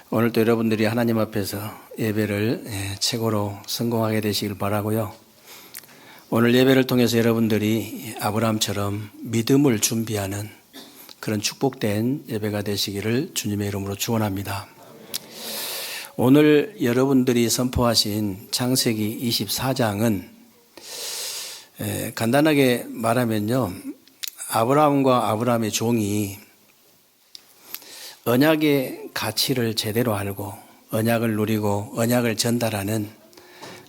오늘도 여러분들이 하나님 앞에서 예배를 최고로 성공하게 되시길 바라고요. 오늘 예배를 통해서 여러분들이 아브라함처럼 믿음을 준비하는 그런 축복된 예배가 되시기를 주님의 이름으로 축원합니다. 오늘 여러분들이 선포하신 창세기 24장은 간단하게 말하면요, 아브라함과 아브라함의 종이 언약의 가치를 제대로 알고 언약을 누리고 언약을 전달하는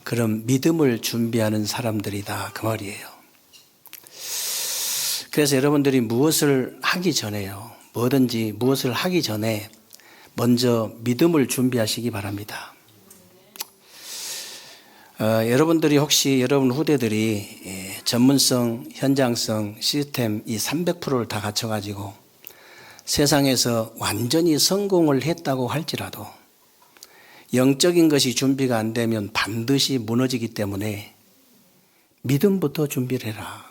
그런 믿음을 준비하는 사람들이다, 그 말이에요. 그래서 여러분들이 무엇을 하기 전에요, 뭐든지 무엇을 하기 전에 먼저 믿음을 준비하시기 바랍니다. 여러분들이 혹시 여러분 후대들이 전문성, 현장성, 시스템 이 300%를 다 갖춰가지고 세상에서 완전히 성공을 했다고 할지라도 영적인 것이 준비가 안 되면 반드시 무너지기 때문에 믿음부터 준비를 해라.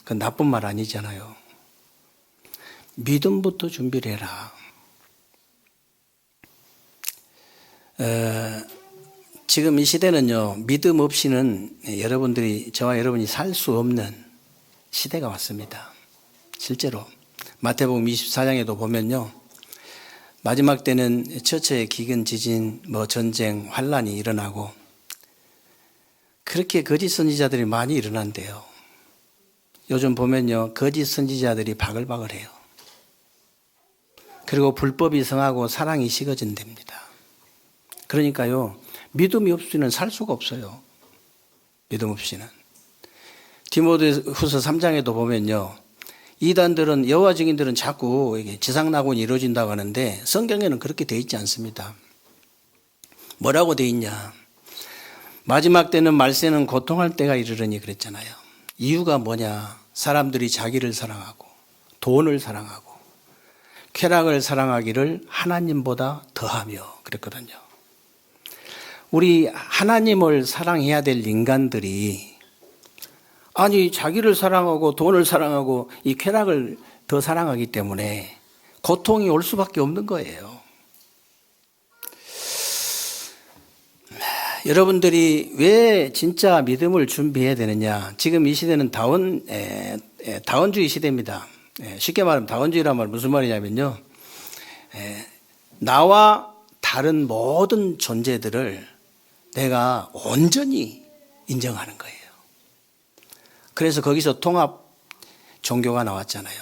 그건 나쁜 말 아니잖아요. 믿음부터 준비를 해라. 지금 이 시대는요, 믿음 없이는 저와 여러분이 살 수 없는 시대가 왔습니다. 실제로 마태복음 24장에도 보면요, 마지막 때는 처처의 기근, 지진, 전쟁, 환란이 일어나고 그렇게 거짓 선지자들이 많이 일어난대요. 요즘 보면요, 거짓 선지자들이 바글바글해요. 그리고 불법이 성하고 사랑이 식어진답니다. 그러니까요, 믿음이 없이는 살 수가 없어요. 믿음 없이는. 디모데후서 3장에도 보면요, 이단들은, 여호와 증인들은 자꾸 지상낙원이 이루어진다고 하는데 성경에는 그렇게 돼 있지 않습니다. 뭐라고 돼 있냐? 마지막 때는 말세는 고통할 때가 이르르니 그랬잖아요. 이유가 뭐냐? 사람들이 자기를 사랑하고 돈을 사랑하고 쾌락을 사랑하기를 하나님보다 더하며 그랬거든요. 우리 하나님을 사랑해야 될 인간들이 자기를 사랑하고 돈을 사랑하고 이 쾌락을 더 사랑하기 때문에 고통이 올 수밖에 없는 거예요. 여러분들이 왜 진짜 믿음을 준비해야 되느냐? 지금 이 시대는 다원주의 시대입니다. 쉽게 말하면 다원주의란 말 무슨 말이냐면요, 나와 다른 모든 존재들을 내가 온전히 인정하는 거예요. 그래서 거기서 통합 종교가 나왔잖아요.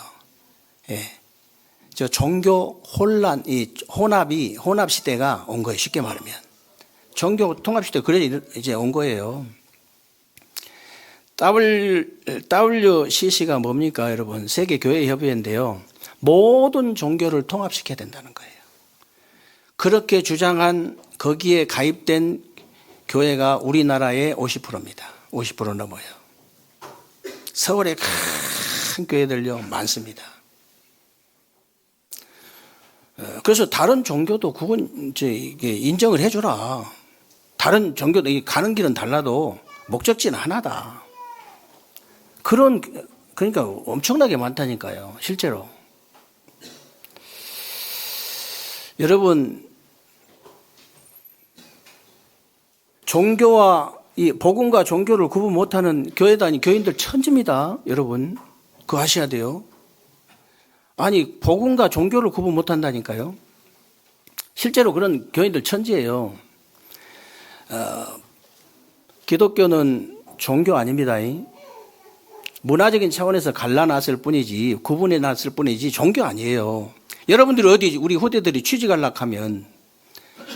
저 종교 혼란, 이 혼합 시대가 온 거예요. 쉽게 말하면. 종교 통합 시대 그래 이제 온 거예요. WCC가 뭡니까, 여러분? 세계 교회 협의회인데요. 모든 종교를 통합시켜야 된다는 거예요. 그렇게 주장한, 거기에 가입된 교회가 우리나라의 50%입니다. 50% 넘어요. 서울에 큰 교회들요 많습니다. 그래서 다른 종교도 그건 이게 인정을 해줘라. 다른 종교도 가는 길은 달라도 목적지는 하나다. 그러니까 엄청나게 많다니까요, 실제로. 여러분, 종교와 이 복음과 종교를 구분 못하는 교회 다니는 교인들 천지입니다. 여러분, 그거 아셔야 돼요. 복음과 종교를 구분 못한다니까요. 실제로 그런 교인들 천지예요. 기독교는 종교 아닙니다. 문화적인 차원에서 갈라놨을 뿐이지, 구분해 놨을 뿐이지 종교 아니에요. 여러분들이 우리 후대들이 취직하려고 하면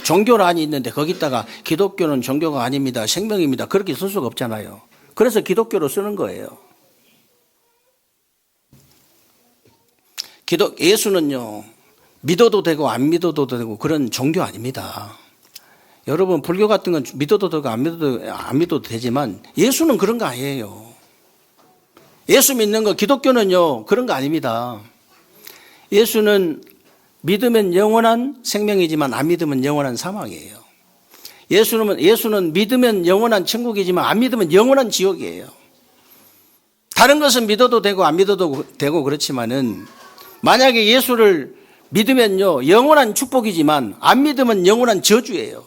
종교란이 있는데 거기다가 기독교는 종교가 아닙니다, 생명입니다, 그렇게 쓸 수가 없잖아요. 그래서 기독교로 쓰는 거예요. 예수는요, 믿어도 되고 안 믿어도 되고 그런 종교 아닙니다. 여러분, 불교 같은 건 믿어도 되고 안 믿어도 되지만 예수는 그런 거 아니에요. 예수 믿는 거, 기독교는요 그런 거 아닙니다. 예수는 믿으면 영원한 생명이지만 안 믿으면 영원한 사망이에요. 예수는 믿으면 영원한 천국이지만 안 믿으면 영원한 지옥이에요. 다른 것은 믿어도 되고 안 믿어도 되고 그렇지만은 만약에 예수를 믿으면요, 영원한 축복이지만 안 믿으면 영원한 저주예요.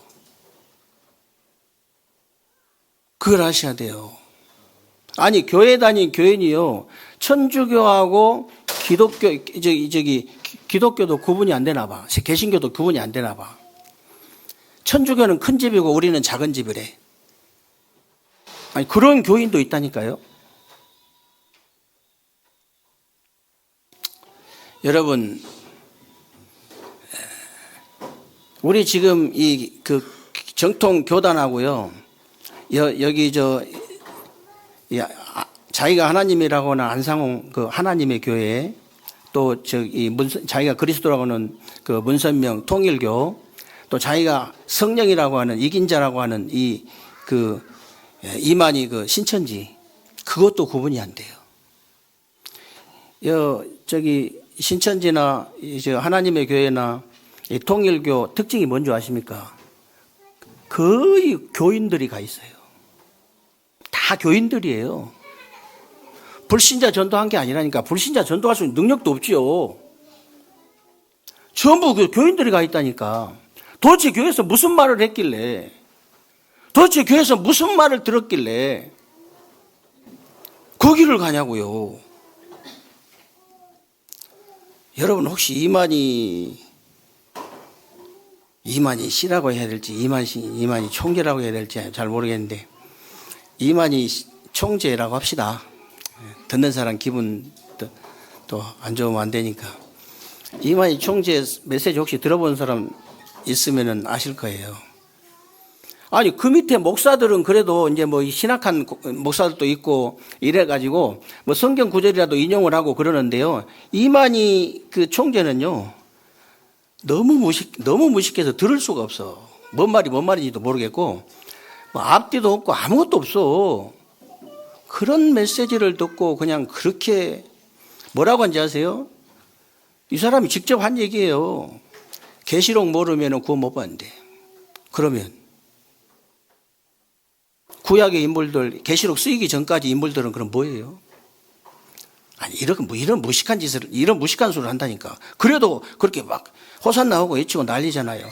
그걸 아셔야 돼요. 아니, 교회 다닌 교인이요, 천주교하고 기독교도 구분이 안 되나 봐. 개신교도 구분이 안 되나 봐. 천주교는 큰 집이고 우리는 작은 집이래. 아니, 그런 교인도 있다니까요. 여러분, 우리 지금 정통 교단하고요, 여기 자기가 하나님이라고 하는 안상홍 그 하나님의 교회, 또 자기가 그리스도라고 하는 그 문선명 통일교, 또 자기가 성령이라고 하는 이긴자라고 하는 이만희 그 신천지, 그것도 구분이 안 돼요. 신천지나 하나님의 교회나 이 통일교 특징이 뭔지 아십니까? 거의 교인들이 가 있어요. 다 교인들이에요. 불신자 전도한 게 아니라니까. 불신자 전도할 수 있는 능력도 없지요. 전부 교인들이 가 있다니까. 도대체 교회에서 무슨 말을 했길래, 도대체 교회에서 무슨 말을 들었길래 거기를 가냐고요. 여러분, 혹시 이만희 씨라고 해야 될지 이만희 총재라고 해야 될지 잘 모르겠는데, 이만희 총재라고 합시다. 듣는 사람 기분 또 안 좋으면 안 되니까. 이만희 총재 메시지 혹시 들어본 사람 있으면은 아실 거예요. 아니, 그 밑에 목사들은 그래도 이제 뭐 신학한 목사들도 있고 이래가지고 뭐 성경 구절이라도 인용을 하고 그러는데요. 이만희 그 총재는요, 너무 무식해서 들을 수가 없어. 뭔 말인지도 모르겠고, 뭐 앞뒤도 없고 아무것도 없어. 그런 메시지를 듣고 그냥 그렇게 뭐라고 한지 아세요? 이 사람이 직접 한 얘기예요. 계시록 모르면 구원 못 받는데. 그러면 구약의 인물들, 계시록 쓰이기 전까지 인물들은 그럼 뭐예요? 아니, 이런 무식한 소리를 한다니까. 그래도 그렇게 막 호산나 하고 외치고 난리잖아요.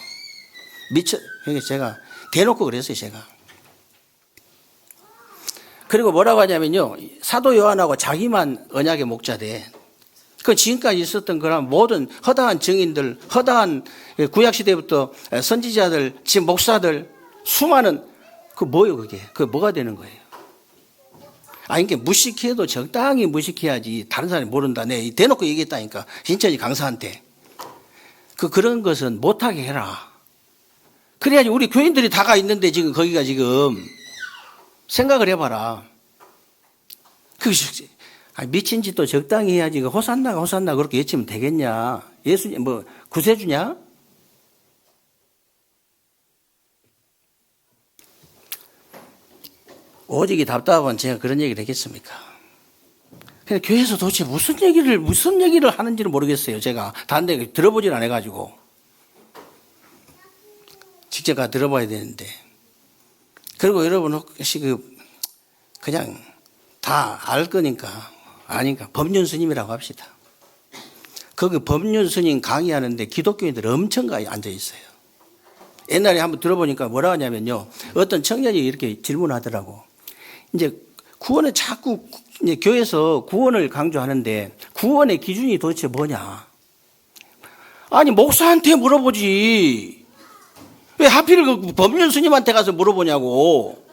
그러니까 제가 대놓고 그랬어요, 제가. 그리고 뭐라고 하냐면요, 사도 요한하고 자기만 언약의 목자돼. 그 지금까지 있었던 그런 모든 허다한 증인들, 허다한 구약시대부터 선지자들, 지금 목사들, 수많은, 뭐예요, 그게? 뭐가 되는 거예요? 이게 무식해도 적당히 무식해야지. 다른 사람이 모른다. 내 대놓고 얘기했다니까. 신천지 강사한테. 그런 것은 못하게 해라. 그래야지 우리 교인들이 다가 있는데 지금 거기가 지금 생각을 해봐라. 미친 짓도 적당히 해야지. 호산나 그렇게 외치면 되겠냐? 예수님 뭐 구세주냐? 오직이 답답하면 제가 그런 얘기를 했겠습니까? 그냥 교회에서 도대체 무슨 얘기를 하는지를 모르겠어요. 제가 다른 데 들어보질 않아가지고. 직접 가 들어봐야 되는데. 그리고 여러분 혹시 그냥 다 알 거니까 아니까 법륜 스님이라고 합시다. 거기 법륜 스님 강의하는데 기독교인들 엄청 앉아 있어요. 옛날에 한번 들어보니까 뭐라 하냐면요, 어떤 청년이 이렇게 질문하더라고. 이제 구원을 자꾸 이제 교회에서 구원을 강조하는데 구원의 기준이 도대체 뭐냐? 아니, 목사한테 물어보지. 왜 하필 그 법륜 스님한테 가서 물어보냐고.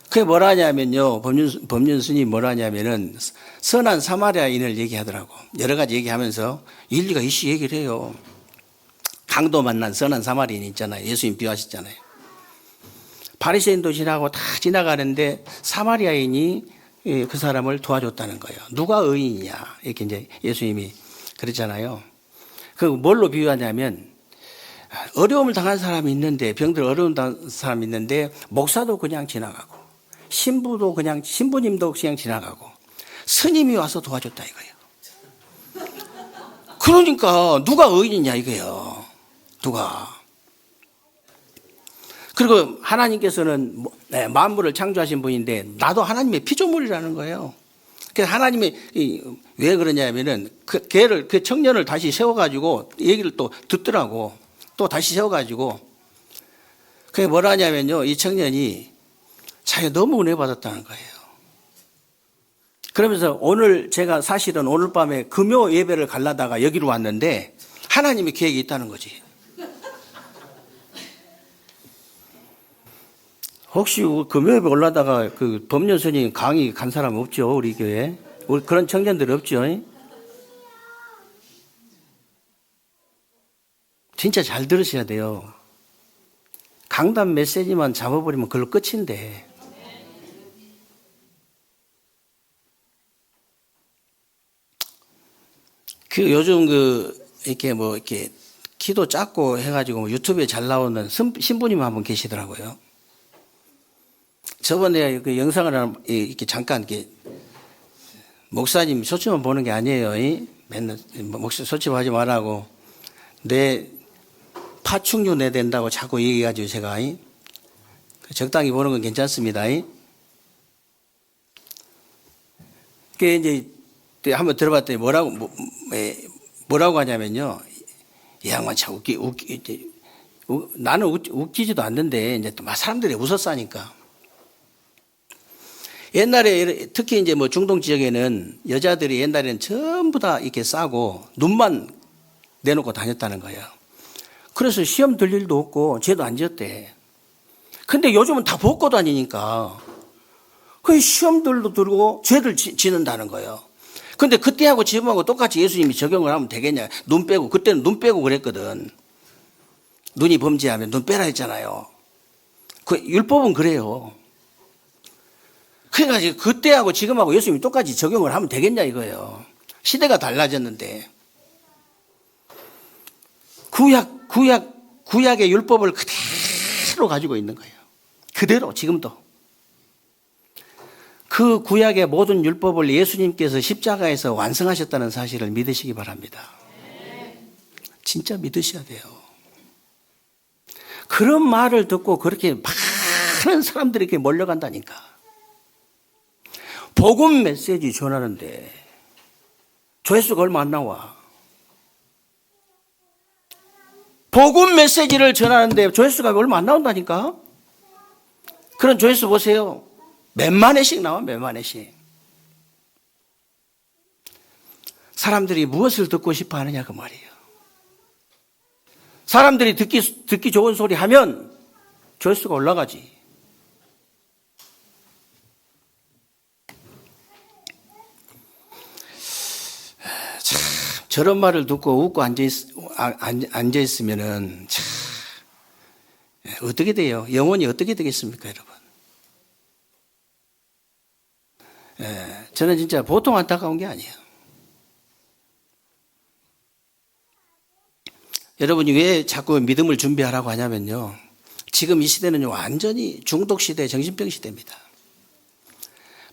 그게 뭐라 하냐면요, 법륜 스님이 뭐라 하냐면은 선한 사마리아인을 얘기하더라고. 여러 가지 얘기하면서 일리가 있이 얘기를 해요. 강도 만난 선한 사마리아인 있잖아요. 예수님 비유하셨잖아요. 바리새인도 지나고 다 지나가는데 사마리아인이 그 사람을 도와줬다는 거예요. 누가 의인이냐, 이렇게 이제 예수님이 그랬잖아요. 그 뭘로 비유하냐면, 어려움을 당한 사람이 있는데, 병들 어려움 당한 사람이 있는데 목사도 그냥 지나가고 신부님도 그냥 지나가고 스님이 와서 도와줬다 이거예요. 그러니까 누가 의인이냐 이거예요. 누가. 그리고 하나님께서는 만물을 창조하신 분인데 나도 하나님의 피조물이라는 거예요. 그 하나님이 왜 그러냐면은 그 청년을 다시 세워가지고 얘기를 또 듣더라고. 또 다시 세워가지고 그게 뭐라 하냐면요, 이 청년이 자기가 너무 은혜 받았다는 거예요. 그러면서 오늘 제가 사실은 오늘 밤에 금요 예배를 가려다가 여기로 왔는데 하나님의 계획이 있다는 거지. 혹시 금요 예배 올라다가 그 법년 스님 강의 간 사람 없죠? 우리 교회? 우리 그런 청년들 없죠? 진짜 잘 들으셔야 돼요. 강단 메시지만 잡아버리면 그걸로 끝인데. 그 요즘 이렇게 키도 작고 해가지고 유튜브에 잘 나오는 신부님 한 분 계시더라고요. 저번에 그 영상을 이렇게 잠깐 목사님 소치만 보는 게 아니에요. 맨날 목사 소치하지 말라고 내 파충류 내 된다고 자꾸 얘기해가지고 제가 적당히 보는 건 괜찮습니다. 그게 이제 한번 들어봤더니 뭐라고 하냐면요. 이 양반 참 나는 웃기지도 않는데 이제 또 막 사람들이 웃었사니까. 옛날에 특히 이제 뭐 중동 지역에는 여자들이 옛날에는 전부 다 이렇게 싸고 눈만 내놓고 다녔다는 거예요. 그래서 시험 들 일도 없고 죄도 안 지었대. 근데 요즘은 다 벗고 다니니까 그 시험들도 들고 죄를 지는다는 거예요. 근데 그때하고 지금하고 똑같이 예수님이 적용을 하면 되겠냐. 눈 빼고, 그때는 눈 빼고 그랬거든. 눈이 범죄하면 눈 빼라 했잖아요. 그 율법은 그래요. 그러니까 그때하고 지금하고 예수님이 똑같이 적용을 하면 되겠냐 이거예요. 시대가 달라졌는데. 구약의 율법을 그대로 가지고 있는 거예요. 그대로 지금도. 그 구약의 모든 율법을 예수님께서 십자가에서 완성하셨다는 사실을 믿으시기 바랍니다. 진짜 믿으셔야 돼요. 그런 말을 듣고 그렇게 많은 사람들이 이렇게 몰려간다니까. 복음 메시지 전하는데 조회수가 얼마 안 나와. 복음 메시지를 전하는데 조회수가 얼마 안 나온다니까. 그런 조회수 보세요. 몇만 회씩 나와, 몇만 회씩. 사람들이 무엇을 듣고 싶어 하느냐 그 말이에요. 사람들이 듣기 좋은 소리 하면 조회수가 올라가지. 참 저런 말을 듣고 웃고 앉아있으면은 참 어떻게 돼요? 영혼이 어떻게 되겠습니까, 여러분? 저는 진짜 보통 안타까운 게 아니에요. 여러분이 왜 자꾸 믿음을 준비하라고 하냐면요. 지금 이 시대는 완전히 중독 시대, 정신병 시대입니다.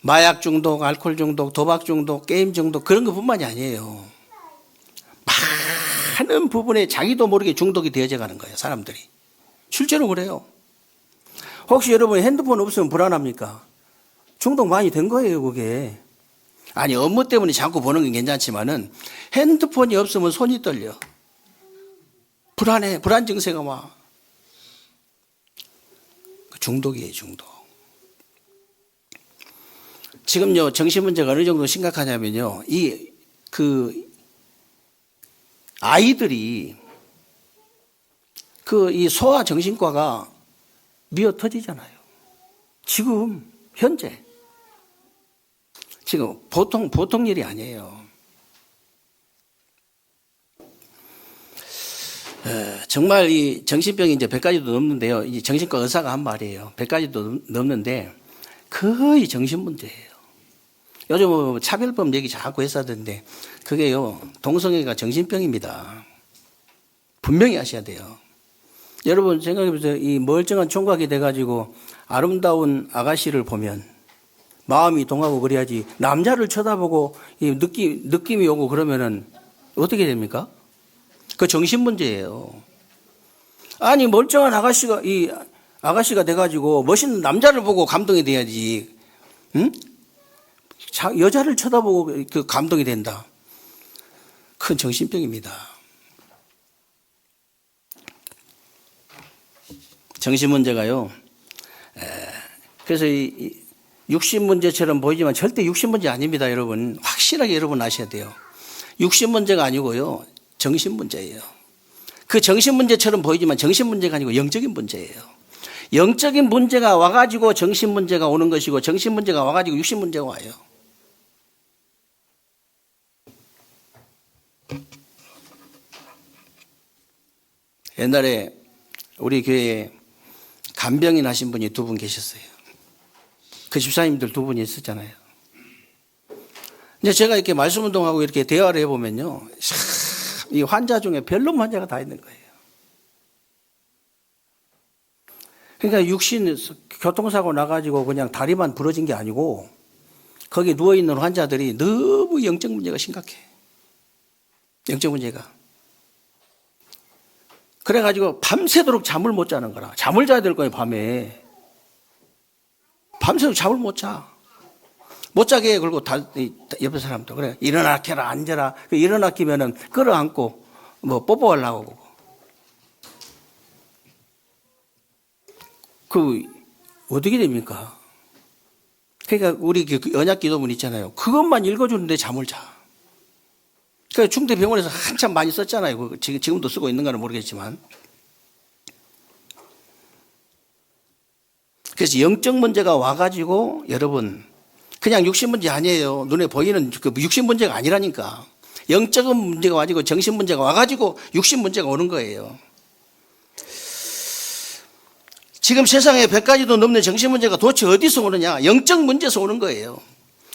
마약 중독, 알코올 중독, 도박 중독, 게임 중독 그런 것뿐만이 아니에요. 많은 부분에 자기도 모르게 중독이 되어져 가는 거예요. 사람들이. 실제로 그래요. 혹시 여러분 핸드폰 없으면 불안합니까? 중독 많이 된 거예요, 그게. 아니, 업무 때문에 자꾸 보는 건 괜찮지만은 핸드폰이 없으면 손이 떨려. 불안해, 불안 증세가 와. 중독이에요, 중독. 지금요, 정신 문제가 어느 정도 심각하냐면요, 아이들이 이 소아정신과가 미어 터지잖아요. 지금, 현재. 지금 보통 일이 아니에요. 정말 이 정신병이 이제 100가지도 넘는데요. 이 정신과 의사가 한 말이에요. 100가지도 넘는데 거의 정신 문제예요. 요즘 뭐 차별법 얘기 자꾸 했었던데 그게요, 동성애가 정신병입니다. 분명히 아셔야 돼요. 여러분 생각해보세요. 이 멀쩡한 총각이 돼가지고 아름다운 아가씨를 보면 마음이 동하고 그래야지 남자를 쳐다보고 느낌이 오고 그러면은 어떻게 됩니까? 그 정신 문제예요. 아니 멀쩡한 아가씨가 돼가지고 멋있는 남자를 보고 감동이 돼야지. 응? 여자를 쳐다보고 그 감동이 된다. 큰 정신병입니다. 정신 문제가요. 그래서 이 육신 문제처럼 보이지만 절대 육신 문제 아닙니다, 여러분. 확실하게 여러분 아셔야 돼요. 육신 문제가 아니고요. 정신 문제예요. 그 정신 문제처럼 보이지만 정신 문제가 아니고 영적인 문제예요. 영적인 문제가 와가지고 정신 문제가 오는 것이고 정신 문제가 와가지고 육신 문제가 와요. 옛날에 우리 교회에 간병인 하신 분이 2분 계셨어요. 그 집사님들 2분이 있었잖아요. 이제 제가 이렇게 말씀 운동하고 이렇게 대화를 해보면요. 이 환자 중에 별놈 환자가 다 있는 거예요. 그러니까 육신 교통사고 나가지고 그냥 다리만 부러진 게 아니고 거기 누워있는 환자들이 너무 영적 문제가 심각해. 영적 문제가. 그래가지고 밤새도록 잠을 못 자는 거라. 잠을 자야 될 거예요, 밤에. 밤새도록 잠을 못 자. 못 자게 해. 그리고 옆에 사람도 그래. 일어나, 캐라, 앉아라. 일어나 끼면은 끌어안고 뭐 뽀뽀하려고 그러고. 그, 어떻게 됩니까? 그러니까 우리 언약 기도문 있잖아요. 그것만 읽어주는데 잠을 자. 그러니까 중대병원에서 한참 많이 썼잖아요. 지금도 쓰고 있는가는 모르겠지만. 그래서 영적 문제가 와가지고 여러분 그냥 육신 문제 아니에요. 눈에 보이는 그 육신 문제가 아니라니까. 영적인 문제가 와가지고 정신 문제가 와가지고 육신 문제가 오는 거예요. 지금 세상에 100가지도 넘는 정신 문제가 도대체 어디서 오느냐? 영적 문제에서 오는 거예요.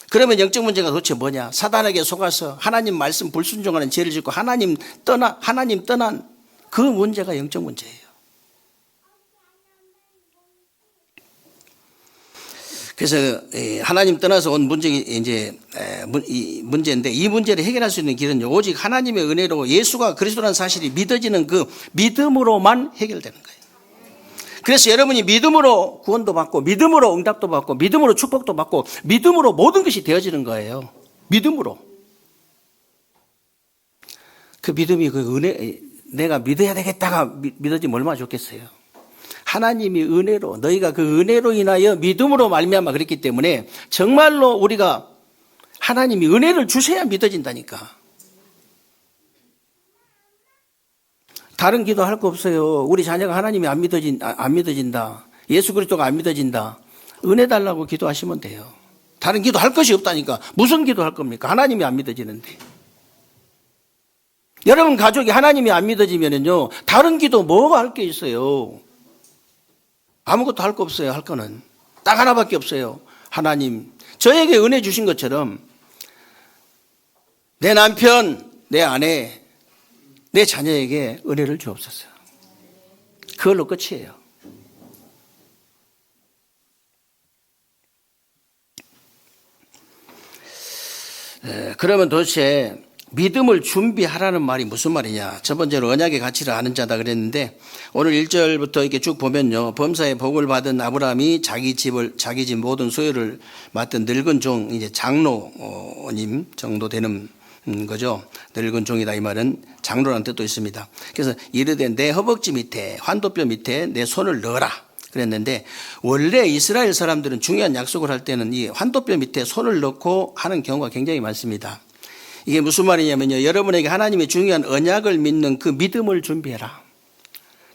그러면 영적 문제가 도대체 뭐냐? 사단에게 속아서 하나님 말씀 불순종하는 죄를 짓고 하나님 떠난 그 문제가 영적 문제예요. 그래서 하나님 떠나서 온 문제가 이제 문제인데 이 문제를 해결할 수 있는 길은 오직 하나님의 은혜로 예수가 그리스도라는 사실이 믿어지는 그 믿음으로만 해결되는 거예요. 그래서 여러분이 믿음으로 구원도 받고 믿음으로 응답도 받고 믿음으로 축복도 받고 믿음으로 모든 것이 되어지는 거예요. 믿음으로. 그 믿음이 그 은혜, 내가 믿어야 되겠다가 믿어지면 얼마나 좋겠어요. 하나님이 은혜로, 너희가 그 은혜로 인하여 믿음으로 말미암아 그랬기 때문에 정말로 우리가 하나님이 은혜를 주셔야 믿어진다니까. 다른 기도 할 거 없어요. 우리 자녀가 하나님이 안 믿어진다. 예수 그리스도가 안 믿어진다. 은혜 달라고 기도하시면 돼요. 다른 기도 할 것이 없다니까. 무슨 기도 할 겁니까? 하나님이 안 믿어지는데. 여러분 가족이 하나님이 안 믿어지면은요, 다른 기도 뭐가 할 게 있어요? 아무것도 할 거 없어요. 할 거는 딱 하나밖에 없어요. 하나님, 저에게 은혜 주신 것처럼 내 남편, 내 아내, 내 자녀에게 은혜를 주옵소서. 그걸로 끝이에요. 그러면 도대체 믿음을 준비하라는 말이 무슨 말이냐? 첫 번째로 언약의 가치를 아는 자다 그랬는데 오늘 1절부터 이렇게 쭉 보면요. 범사의 복을 받은 아브라함이 자기 집 모든 소유를 맡은 늙은 종, 이제 장로님 정도 되는 거죠. 늙은 종이다 이 말은 장로라는 뜻도 있습니다. 그래서 이르되 내 허벅지 밑에 환도뼈 밑에 내 손을 넣어라 그랬는데 원래 이스라엘 사람들은 중요한 약속을 할 때는 이 환도뼈 밑에 손을 넣고 하는 경우가 굉장히 많습니다. 이게 무슨 말이냐면요. 여러분에게 하나님의 중요한 언약을 믿는 그 믿음을 준비해라.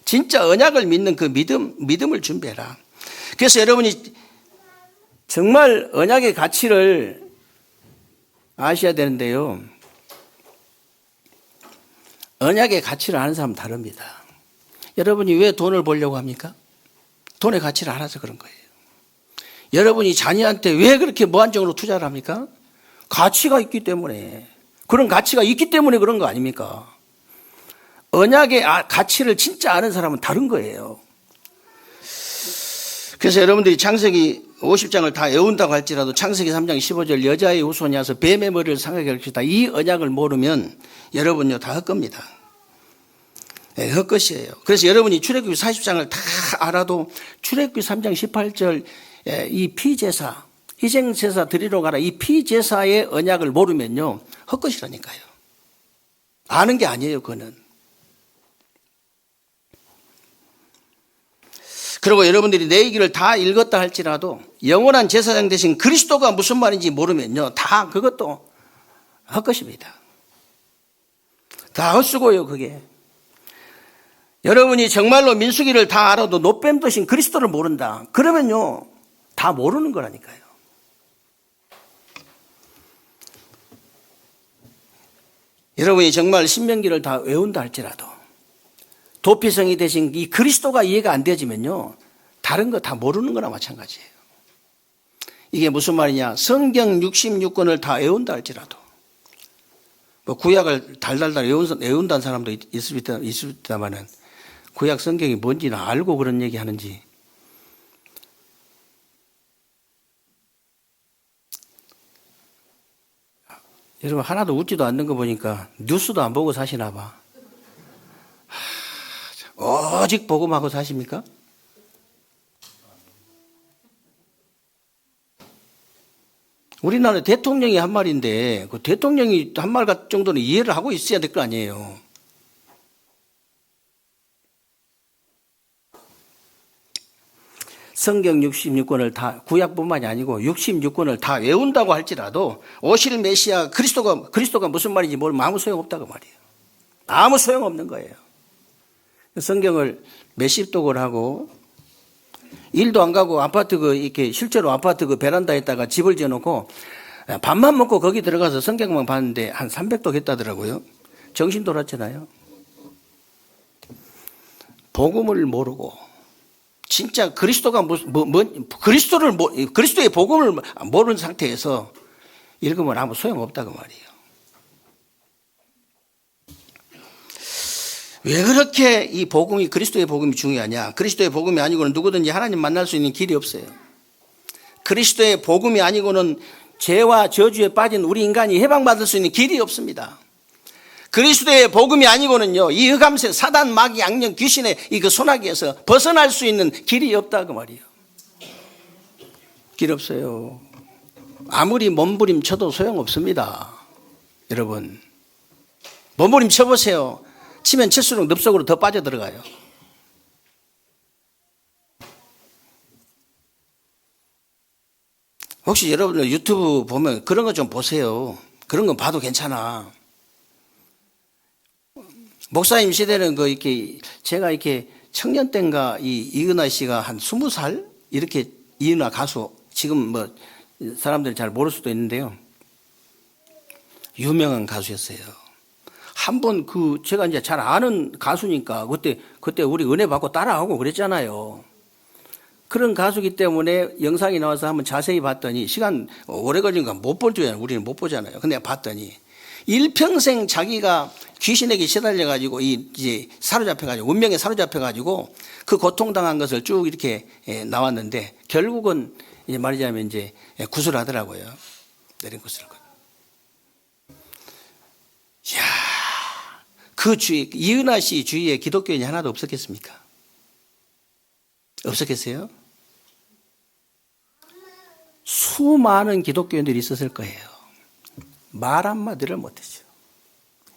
진짜 언약을 믿는 그 믿음을 준비해라. 그래서 여러분이 정말 언약의 가치를 아셔야 되는데요. 언약의 가치를 아는 사람은 다릅니다. 여러분이 왜 돈을 벌려고 합니까? 돈의 가치를 알아서 그런 거예요. 여러분이 자녀한테 왜 그렇게 무한정으로 투자를 합니까? 가치가 있기 때문에. 그런 가치가 있기 때문에 그런 거 아닙니까? 언약의 가치를 진짜 아는 사람은 다른 거예요. 그래서 여러분들이 창세기 50장을 다 외운다고 할지라도 창세기 3장 15절 여자의 후손이 와서 뱀의 머리를 상하게 할 것이다. 이 언약을 모르면 여러분요 다 헛겁니다. 네, 헛것이에요. 그래서 여러분이 출애굽기 40장을 다 알아도 출애굽기 3장 18절 이 피제사 희생제사 드리러 가라. 이 피제사의 언약을 모르면요, 헛것이라니까요. 아는 게 아니에요, 그거는. 그리고 여러분들이 내 얘기를 다 읽었다 할지라도 영원한 제사장 대신 그리스도가 무슨 말인지 모르면요, 다 그것도 헛것입니다. 다 헛수고요, 그게. 여러분이 정말로 민수기를 다 알아도 노뱀 대신 그리스도를 모른다. 그러면요, 다 모르는 거라니까요. 여러분이 정말 신명기를 다 외운다 할지라도 도피성이 대신 이 그리스도가 이해가 안 되어지면요, 다른 거 다 모르는 거나 마찬가지예요. 이게 무슨 말이냐? 성경 66권을 다 외운다 할지라도, 뭐 구약을 달달달 외운다는 사람도 있습니다만은 구약 성경이 뭔지는 알고 그런 얘기 하는지. 여러분 하나도 웃지도 않는 거 보니까 뉴스도 안 보고 사시나 봐. 오직 복음하고 사십니까? 우리나라 대통령이 한 말인데 그 대통령이 한 말 정도는 이해를 하고 있어야 될 거 아니에요. 성경 66권을 다, 구약뿐만이 아니고 66권을 다 외운다고 할지라도 오실 메시아 그리스도가 무슨 말인지 모르면 아무 소용없다고 말이에요. 아무 소용없는 거예요. 성경을 몇십 독을 하고 일도 안 가고 아파트 이렇게 실제로 아파트 베란다에다가 집을 지어놓고 밥만 먹고 거기 들어가서 성경만 봤는데 한 300독 했다더라고요. 정신 돌았잖아요. 복음을 모르고 진짜 그리스도가 그리스도의 복음을 모르는 상태에서 읽으면 아무 소용없다고 말이에요. 왜 그렇게 이 복음이, 그리스도의 복음이 중요하냐? 그리스도의 복음이 아니고는 누구든지 하나님 만날 수 있는 길이 없어요. 그리스도의 복음이 아니고는 죄와 저주에 빠진 우리 인간이 해방받을 수 있는 길이 없습니다. 그리스도의 복음이 아니고는요, 이 흑암세 사단 마귀 악령 귀신의 이 그 소나기에서 벗어날 수 있는 길이 없다 그 말이에요. 길 없어요. 아무리 몸부림 쳐도 소용없습니다. 여러분 몸부림 쳐보세요. 치면 칠수록 늪속으로 더 빠져들어가요. 혹시 여러분들 유튜브 보면 그런 거 좀 보세요. 그런 거 봐도 괜찮아. 목사님 시대는 제가 청년 때인가 이은하 씨가 한 20살? 이렇게 이은하 가수, 지금 뭐 사람들이 잘 모를 수도 있는데요. 유명한 가수였어요. 한 번 제가 이제 잘 아는 가수니까 그때 우리 은혜 받고 따라하고 그랬잖아요. 그런 가수기 때문에 영상이 나와서 한번 자세히 봤더니 시간 오래 걸리니까 못 볼 줄 우리는 못 보잖아요. 근데 봤더니 일평생 자기가 귀신에게 시달려가지고 이제 사로잡혀가지고 운명에 사로잡혀가지고 그 고통당한 것을 쭉 이렇게 나왔는데 결국은 이제 말하자면 이제 구술하더라고요. 내린 구슬을. 이야, 이은하 씨 주위에 기독교인이 하나도 없었겠습니까? 없었겠어요? 수많은 기독교인들이 있었을 거예요. 말 한마디를 못했죠.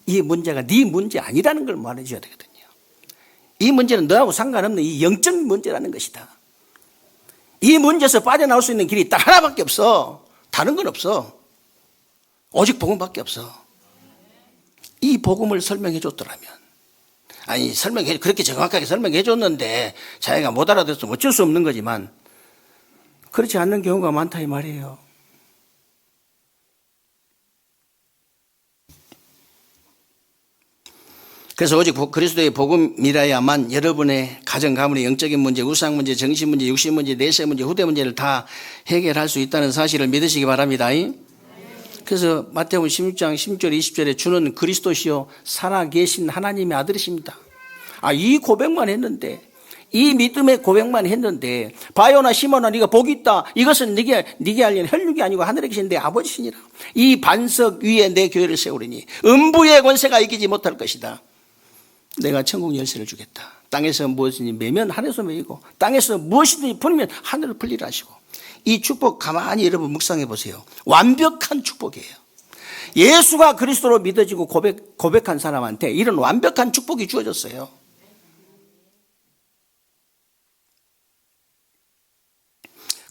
이 문제가 네 문제 아니라는 걸 말해줘야 되거든요. 이 문제는 너하고 상관없는 이 영적 문제라는 것이다. 이 문제에서 빠져나올 수 있는 길이 딱 하나밖에 없어. 다른 건 없어. 오직 복음밖에 없어. 이 복음을 설명해 줬더라면, 아니 그렇게 정확하게 설명해 줬는데 자기가 못 알아들었으면 어쩔 수 없는 거지만 그렇지 않는 경우가 많다 이 말이에요. 그래서 오직 그리스도의 복음이라야만 여러분의 가정 가문의 영적인 문제, 우상 문제, 정신 문제, 육신 문제, 내세 문제, 후대 문제를 다 해결할 수 있다는 사실을 믿으시기 바랍니다. 그래서 마태복음 16장 16절 20절에 주는 그리스도시요 살아계신 하나님의 아들이십니다. 이 고백만 했는데, 이 믿음의 고백만 했는데, 바요나 시몬아 네가 복이 있다. 이것은 네게 알리는 혈육이 아니고 하늘에 계신 내 아버지시니라. 이 반석 위에 내 교회를 세우리니 음부의 권세가 이기지 못할 것이다. 내가 천국 열쇠를 주겠다. 땅에서 무엇이든지 매면 하늘에서 매이고 땅에서 무엇이든지 풀면 하늘을 풀리라 하시고 이 축복 가만히 여러분 묵상해 보세요. 완벽한 축복이에요. 예수가 그리스도로 믿어지고 고백한 사람한테 이런 완벽한 축복이 주어졌어요.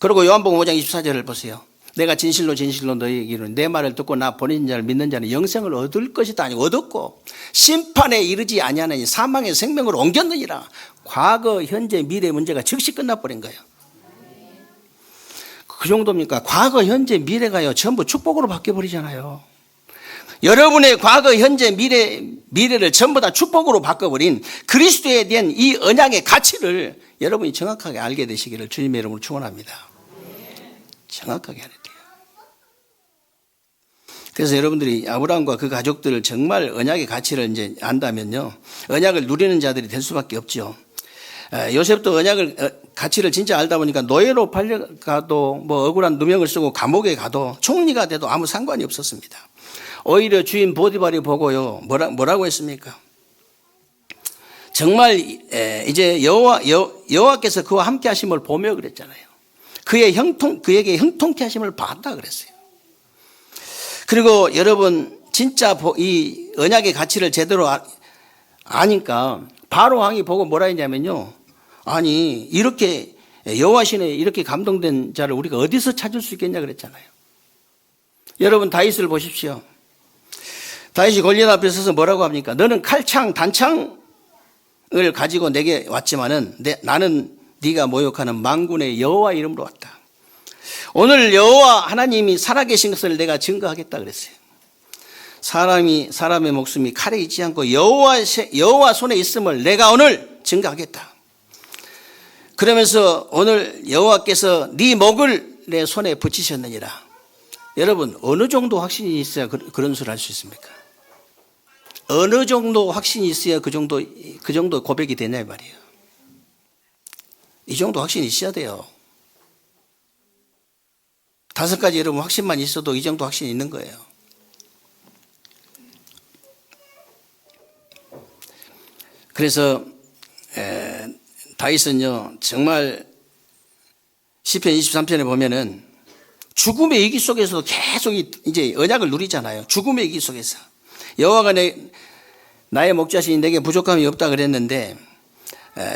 그리고 요한복음 5장 24절을 보세요. 내가 진실로 진실로 너희에게 이르노니 내 말을 듣고 나 보내는 자를 믿는 자는 영생을 얻을 것이다 아니고 얻었고 심판에 이르지 아니하느니 사망의 생명으로 옮겼느니라. 과거 현재 미래 문제가 즉시 끝나버린 거예요. 그 정도입니까? 과거 현재 미래가요 전부 축복으로 바뀌어버리잖아요. 여러분의 과거 현재 미래를 전부 다 축복으로 바꿔버린 그리스도에 대한 이 언약의 가치를 여러분이 정확하게 알게 되시기를 주님의 이름으로 축원합니다. 정확하게 알아야 돼요. 그래서 여러분들이 아브라함과 그 가족들을 정말 언약의 가치를 이제 안다면요, 언약을 누리는 자들이 될 수밖에 없죠. 요셉도 언약을 가치를 진짜 알다 보니까 노예로 팔려가도 뭐 억울한 누명을 쓰고 감옥에 가도 총리가 돼도 아무 상관이 없었습니다. 오히려 주인 보디발이 보고요 뭐라고 했습니까? 정말 이제 여호와께서 그와 함께 하심을 보며 그랬잖아요. 그에게 형통케 하심을 봤다 그랬어요. 그리고 여러분 진짜 이 언약의 가치를 제대로 아니까 바로 왕이 보고 뭐라 했냐면요, 아니 이렇게 여호와 신에 이렇게 감동된 자를 우리가 어디서 찾을 수 있겠냐 그랬잖아요. 여러분 다윗을 보십시오. 다윗이 골리앗 앞에 서서 뭐라고 합니까? 너는 칼창 단창을 가지고 내게 왔지만은 나는 네가 모욕하는 만군의 여호와 이름으로 왔다. 오늘 여호와 하나님이 살아계신 것을 내가 증거하겠다 그랬어요. 사람의 목숨이 칼에 있지 않고 여호와 손에 있음을 내가 오늘 증거하겠다. 그러면서 오늘 여호와께서 네 목을 내 손에 붙이셨느니라. 여러분 어느 정도 확신이 있어야 그런 소리를 할 수 있습니까? 어느 정도 확신이 있어야 그 정도 고백이 되냐 이 말이에요. 이 정도 확신이 있어야 돼요. 5가지 여러분 확신만 있어도 이 정도 확신이 있는 거예요. 그래서 다윗은요 정말 시편 23편에 보면은 죽음의 위기 속에서도 계속 이제 언약을 누리잖아요. 죽음의 위기 속에서 여호와가 나의 목자시니 내게 부족함이 없다 그랬는데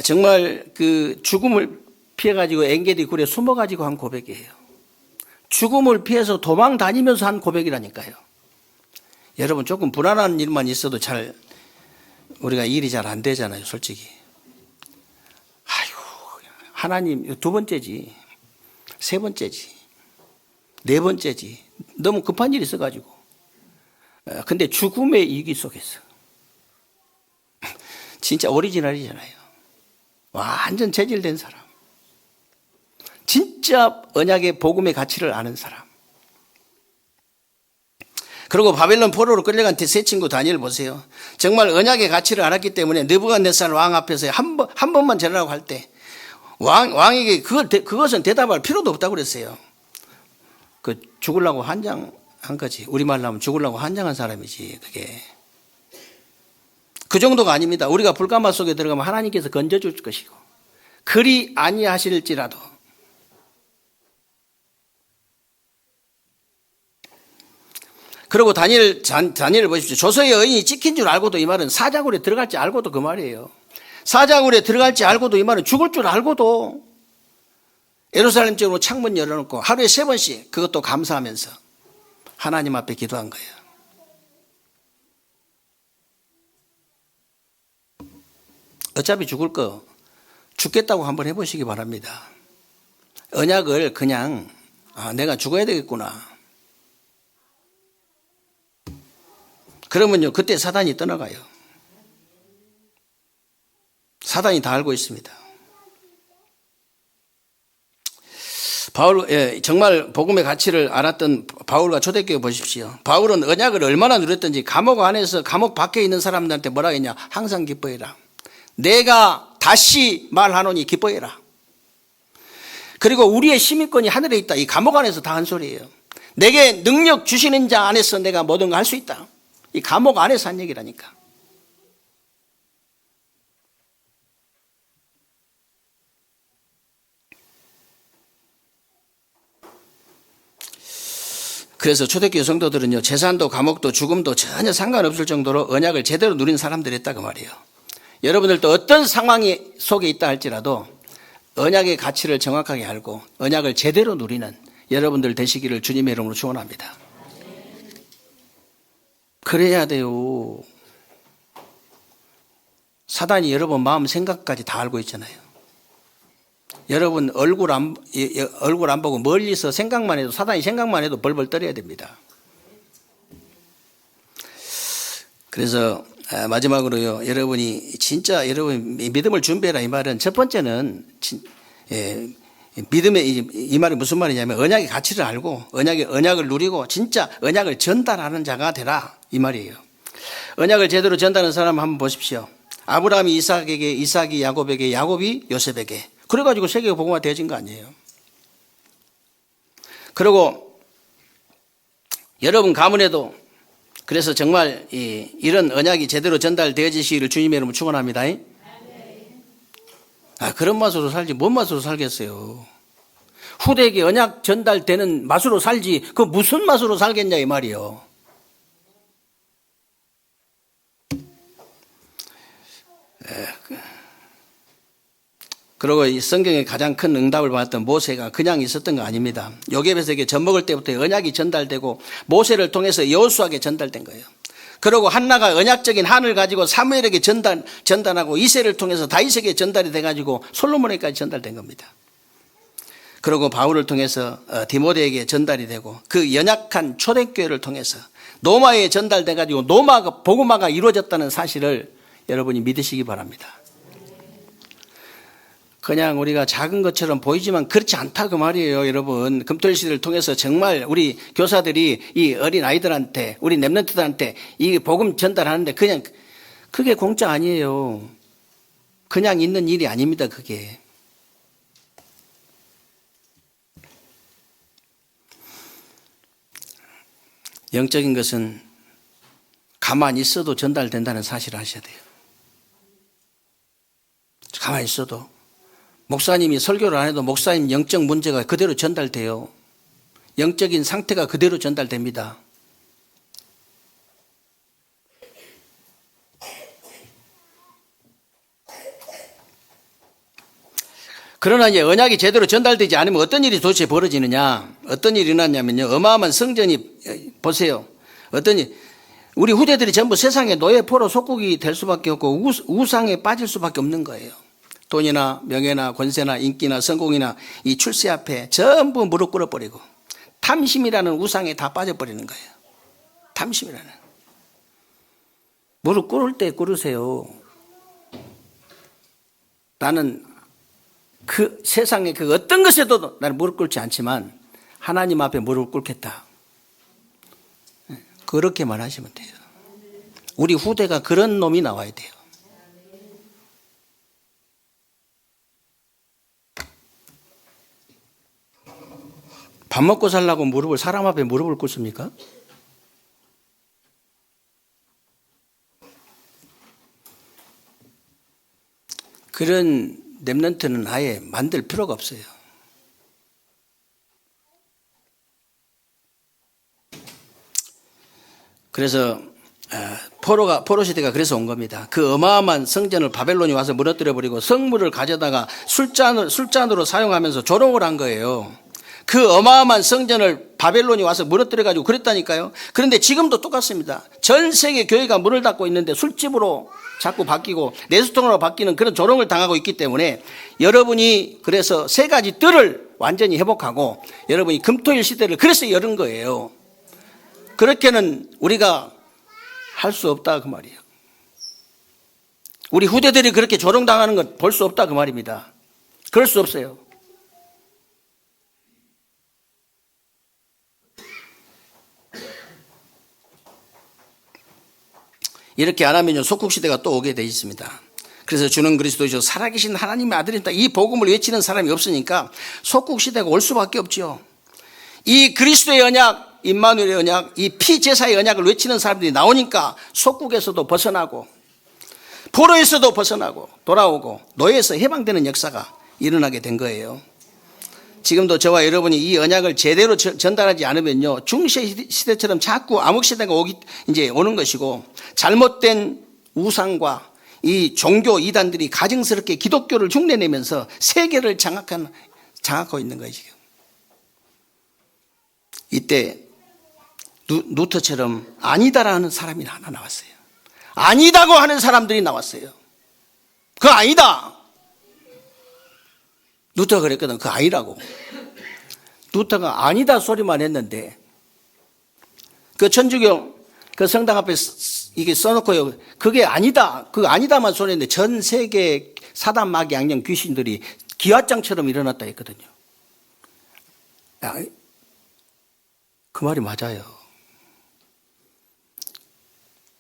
정말 그 죽음을 피해가지고 엔게디 굴에 숨어가지고 한 고백이에요. 죽음을 피해서 도망 다니면서 한 고백이라니까요. 여러분 조금 불안한 일만 있어도 우리가 일이 잘 안 되잖아요, 솔직히. 아유, 하나님 2번째지, 3번째지, 4번째지. 너무 급한 일이 있어가지고. 근데 죽음의 위기 속에서 진짜 오리지널이잖아요. 완전 재질된 사람. 진짜 언약의 복음의 가치를 아는 사람. 그리고 바벨론 포로로 끌려간 세 친구 다니엘 보세요. 정말 언약의 가치를 알았기 때문에 느부갓네살 왕 앞에서 한 번만 전하라고 할 때 왕에게 그것은 대답할 필요도 없다고 그랬어요. 그 죽으려고 한장한 거지. 우리말로 하면 죽으려고 한장한 사람이지 그게. 그 정도가 아닙니다. 우리가 불가마 속에 들어가면 하나님께서 건져줄 것이고 그리 아니하실지라도 그리고 다니엘을 보십시오. 조서의 여인이 찍힌 줄 알고도 이 말은 사자굴에 들어갈지 알고도 그 말이에요. 사자굴에 들어갈지 알고도 이 말은 죽을 줄 알고도 예루살렘 쪽으로 창문 열어놓고 하루에 3번씩 그것도 감사하면서 하나님 앞에 기도한 거예요. 어차피 죽을 거 죽겠다고 한번 해보시기 바랍니다. 언약을 그냥 내가 죽어야 되겠구나. 그러면요 그때 사단이 떠나가요. 사단이 다 알고 있습니다. 정말 복음의 가치를 알았던 바울과 초대교회 보십시오. 바울은 언약을 얼마나 누렸던지 감옥 안에서 감옥 밖에 있는 사람들한테 뭐라 했냐. 항상 기뻐해라. 내가 다시 말하노니 기뻐해라. 그리고 우리의 시민권이 하늘에 있다. 이 감옥 안에서 다 한 소리예요. 내게 능력 주시는 자 안에서 내가 모든 걸 할 수 있다. 이 감옥 안에서 한 얘기라니까. 그래서 초대교회 성도들은요, 재산도 감옥도 죽음도 전혀 상관없을 정도로 언약을 제대로 누린 사람들이었다 그 말이에요. 여러분들도 어떤 상황이 속에 있다 할지라도 언약의 가치를 정확하게 알고 언약을 제대로 누리는 여러분들 되시기를 주님의 이름으로 축원합니다. 그래야 돼요. 사단이 여러분 마음 생각까지 다 알고 있잖아요. 여러분 얼굴 안 보고 멀리서 생각만 해도, 사단이 생각만 해도 벌벌 떨어야 됩니다. 그래서 마지막으로요, 여러분이 진짜 여러분 믿음을 준비해라 이 말은, 첫 번째는 믿음의 이 말이 무슨 말이냐면 언약의 가치를 알고 언약을 누리고 진짜 언약을 전달하는 자가 되라 이 말이에요. 언약을 제대로 전달하는 사람 한번 보십시오. 아브라함이 이삭에게, 이삭이 야곱에게, 야곱이 요셉에게, 그래가지고 세계가 복음화 되어진 거 아니에요. 그리고 여러분 가문에도 그래서 정말 이런 언약이 제대로 전달되어지시기를 주님의 이름으로 축원합니다. 그런 맛으로 살지 뭔 맛으로 살겠어요. 후대에게 언약 전달되는 맛으로 살지 그 무슨 맛으로 살겠냐 이 말이요. 그리고 이 성경의 가장 큰 응답을 받았던 모세가 그냥 있었던 거 아닙니다. 요셉에게 젖먹을 때부터 언약이 전달되고 모세를 통해서 여호수아에게 전달된 거예요. 그리고 한나가 언약적인 한을 가지고 사무엘에게 전달하고 이새를 통해서 다윗에게 전달이 돼가지고 솔로몬에게까지 전달된 겁니다. 그리고 바울을 통해서 디모데에게 전달이 되고 그 연약한 초대교회를 통해서 노마에 전달돼가지고 복음화가 이루어졌다는 사실을 여러분이 믿으시기 바랍니다. 그냥 우리가 작은 것처럼 보이지만 그렇지 않다 그 말이에요. 여러분 금토일 시대를 통해서 정말 우리 교사들이 이 어린 아이들한테 우리 렘넌트들한테 이 복음 전달하는데 그냥 그게 공짜 아니에요. 그냥 있는 일이 아닙니다. 그게 영적인 것은 가만히 있어도 전달된다는 사실을 아셔야 돼요. 가만히 있어도 목사님이 설교를 안 해도 목사님 영적 문제가 그대로 전달돼요. 영적인 상태가 그대로 전달됩니다. 그러나 이제 언약이 제대로 전달되지 않으면 어떤 일이 도대체 벌어지느냐? 어떤 일이 일어났냐면요. 어마어마한 성전이 보세요. 우리 후대들이 전부 세상의 노예포로 속국이 될 수밖에 없고 우상에 빠질 수밖에 없는 거예요. 돈이나 명예나 권세나 인기나 성공이나 이 출세 앞에 전부 무릎 꿇어버리고 탐심이라는 우상에 다 빠져버리는 거예요. 탐심이라는. 무릎 꿇을 때 꿇으세요. 나는 그 세상의 그 어떤 것에도 나는 무릎 꿇지 않지만 하나님 앞에 무릎 꿇겠다. 그렇게만 하시면 돼요. 우리 후대가 그런 놈이 나와야 돼요. 밥 먹고 살라고 사람 앞에 무릎을 꿇습니까? 그런 렘넌트는 아예 만들 필요가 없어요. 그래서 포로 시대가 그래서 온 겁니다. 그 어마어마한 성전을 바벨론이 와서 무너뜨려 버리고 성물을 가져다가 술잔으로 사용하면서 조롱을 한 거예요. 그 어마어마한 성전을 바벨론이 와서 무너뜨려 가지고 그랬다니까요. 그런데 지금도 똑같습니다. 전 세계 교회가 문을 닫고 있는데 술집으로 자꾸 바뀌고 내수통으로 바뀌는 그런 조롱을 당하고 있기 때문에 여러분이 그래서 세 가지 뜰을 완전히 회복하고 여러분이 금토일 시대를 그래서 열은 거예요. 그렇게는 우리가 할 수 없다 그 말이에요. 우리 후대들이 그렇게 조롱당하는 건 볼 수 없다 그 말입니다. 그럴 수 없어요. 이렇게 안 하면요 속국시대가 또 오게 돼 있습니다. 그래서 주는 그리스도이시오 살아계신 하나님의 아들이다 이 복음을 외치는 사람이 없으니까 속국시대가 올 수밖에 없죠. 이 그리스도의 언약, 임마누엘의 언약, 이 피제사의 언약을 외치는 사람들이 나오니까 속국에서도 벗어나고 포로에서도 벗어나고 돌아오고 노예에서 해방되는 역사가 일어나게 된 거예요. 지금도 저와 여러분이 이 언약을 제대로 전달하지 않으면요, 중세 시대처럼 자꾸 암흑 시대가 이제 오는 것이고, 잘못된 우상과 이 종교 이단들이 가증스럽게 기독교를 흉내내면서 세계를 장악하고 있는 거예요, 지금. 이때 루터처럼 아니다라는 사람이 하나 나왔어요. 아니다고 하는 사람들이 나왔어요. 그거 아니다. 루터가 그랬거든. 그거 아니라고. 루터가 아니다 소리만 했는데, 그 천주교 그 성당 앞에 이게 써놓고요, 그게 아니다, 그 아니다만 소리했는데 전 세계 사단 마귀 악령 귀신들이 기와장처럼 일어났다 했거든요. 그 말이 맞아요.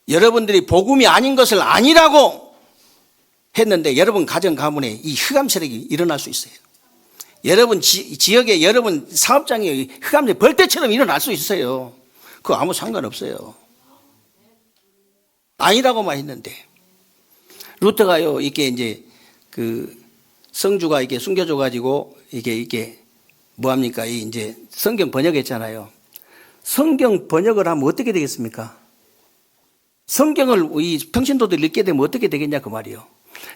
여러분들이 복음이 아닌 것을 아니라고 했는데 여러분 가정 가문에 이 흑암 세력이 일어날 수 있어요. 여러분 지역에, 여러분 사업장에 흑암 세력이 벌떼처럼 일어날 수 있어요. 그거 아무 상관없어요. 아니라고만 했는데, 루터가요, 이게 이제 그 성주가 이게 숨겨져가지고 이게 뭐합니까? 이제 성경 번역했잖아요. 성경 번역을 하면 어떻게 되겠습니까? 성경을 이 평신도들이 읽게 되면 어떻게 되겠냐 그 말이요.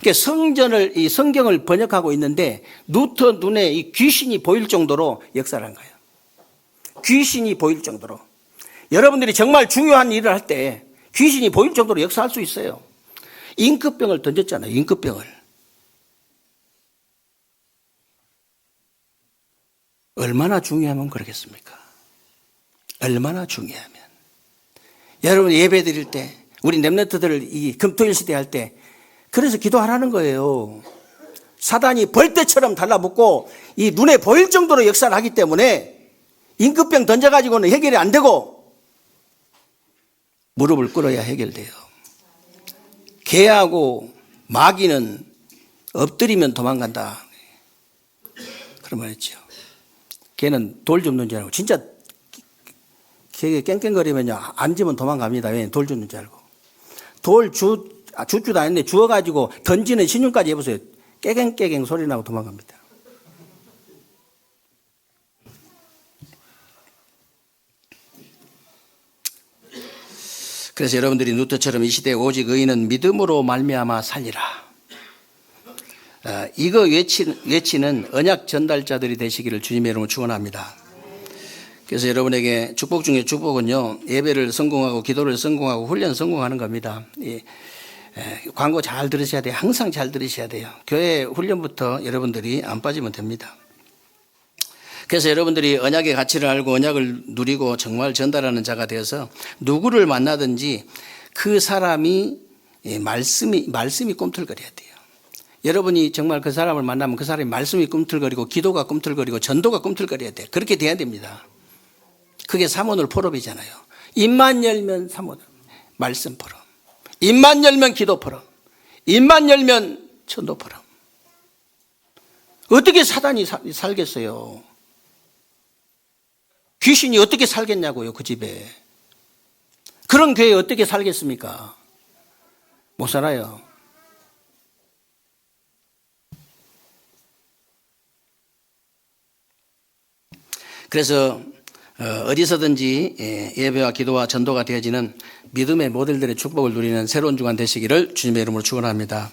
그러니까 이 성경을 번역하고 있는데 루터 눈에 이 귀신이 보일 정도로 역사를 한 거예요. 귀신이 보일 정도로. 여러분들이 정말 중요한 일을 할 때 귀신이 보일 정도로 역사할 수 있어요. 임금병을 던졌잖아요. 임금병을. 얼마나 중요하면 그러겠습니까? 얼마나 중요하면. 여러분 예배 드릴 때, 우리 렘넌트들을 이 금토일 시대 할 때, 그래서 기도하라는 거예요. 사단이 벌떼처럼 달라붙고 이 눈에 보일 정도로 역사를 하기 때문에 임금병 던져가지고는 해결이 안 되고 무릎을 꿇어야 해결돼요. 개하고 마귀는 엎드리면 도망간다. 그런 말 했죠. 개는 돌 줍는 줄 알고, 진짜 개가 깽깽거리면요, 앉으면 도망갑니다. 왜? 돌 줍는 줄 알고. 돌 줍지도 않는데 주워가지고 던지는 신용까지 해보세요. 깨갱깨갱 소리 나고 도망갑니다. 그래서 여러분들이 루터처럼 이 시대에 오직 의인은 믿음으로 말미암아 살리라. 이거 외치는 언약 전달자들이 되시기를 주님의 이름으로 축원합니다. 그래서 여러분에게 축복 중에 축복은요, 예배를 성공하고 기도를 성공하고 훈련 성공하는 겁니다. 광고 잘 들으셔야 돼요. 항상 잘 들으셔야 돼요. 교회 훈련부터 여러분들이 안 빠지면 됩니다. 그래서 여러분들이 언약의 가치를 알고 언약을 누리고 정말 전달하는 자가 되어서 누구를 만나든지 그 사람이 말씀이 꿈틀거려야 돼요. 여러분이 정말 그 사람을 만나면 그 사람이 말씀이 꿈틀거리고 기도가 꿈틀거리고 전도가 꿈틀거려야 돼요. 그렇게 돼야 됩니다. 그게 삼원을 포럼이잖아요. 입만 열면 삼원, 말씀 포럼. 입만 열면 기도 포럼. 입만 열면 전도 포럼. 어떻게 사단이 살겠어요? 귀신이 어떻게 살겠냐고요, 그 집에. 그런 교회에 어떻게 살겠습니까? 못 살아요. 그래서 어디서든지 예배와 기도와 전도가 되어지는 믿음의 모델들의 축복을 누리는 새로운 주간 되시기를 주님의 이름으로 축원합니다.